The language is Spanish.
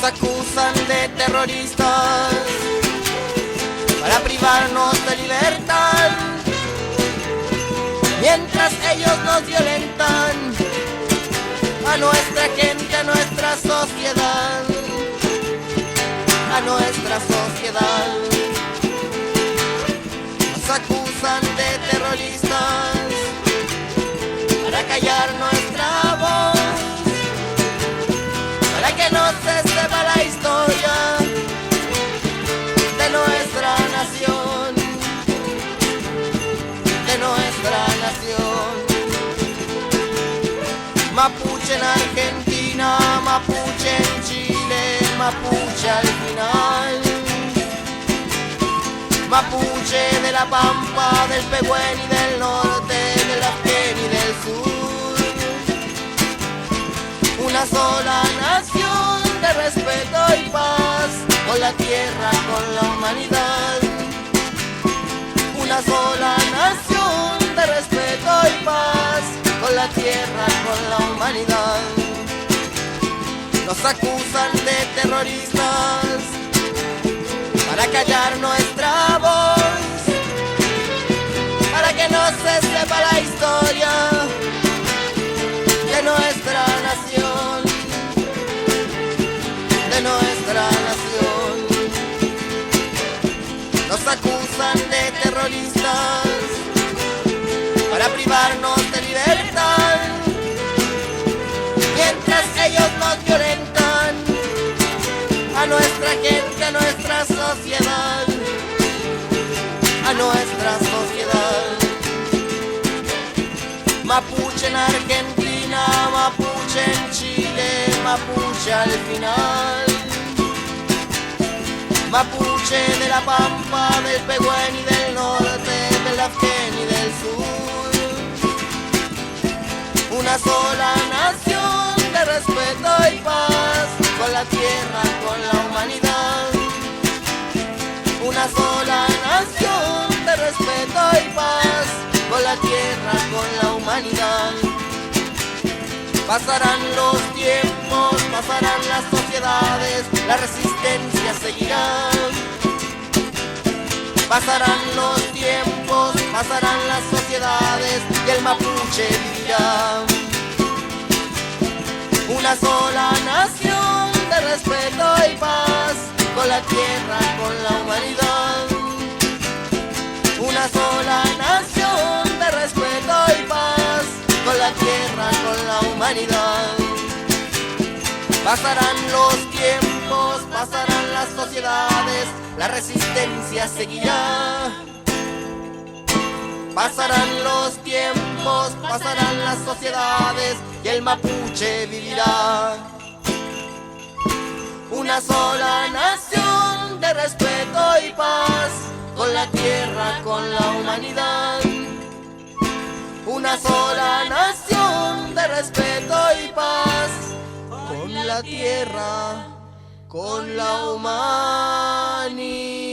acusan de terroristas para privarnos de libertad, mientras ellos nos violentan a nuestra gente, a nuestra sociedad, a nuestra sociedad. Nos acusan de terroristas para callar nuestra voz, para que no se sepa la historia de nuestra nación, de nuestra nación. Mapuche en Argentina, mapuche en Chile, mapuche al final. Mapuche de la Pampa, del Pehuen y del norte, del Afgen y del sur. Una sola nación de respeto y paz, con la tierra, con la humanidad. Una sola nación de respeto y paz, con la tierra, con la humanidad. Nos acusan de terroristas para callar nuestra voz, para que no se sepa la historia de nuestra nación, de nuestra nación. Nos acusan de terroristas para privarnos de libertad, mientras ellos nos violentan a nuestra gente, a nuestra sociedad, a nuestra sociedad. Mapuche en Argentina, mapuche en Chile, mapuche al final. Mapuche de la Pampa, del Pehuen y del norte, del Afgen y del sur. Una sola nación de respeto y paz, con la tierra, con la humanidad. Una sola nación de respeto y paz, con la tierra, con la humanidad. Pasarán los tiempos, pasarán las sociedades, la resistencia seguirá. Pasarán los tiempos, pasarán las sociedades y el mapuche vivirá. Una sola nación de respeto y paz, con la tierra, con la humanidad. Una sola nación de respeto y paz, con la tierra, con la humanidad. Pasarán los tiempos, pasarán las sociedades, la resistencia seguirá. Pasarán los tiempos, pasarán las sociedades y el mapuche vivirá. Una sola nación de respeto y paz, con la tierra, con la humanidad. Una sola nación de respeto y paz, con la tierra, con la humanidad.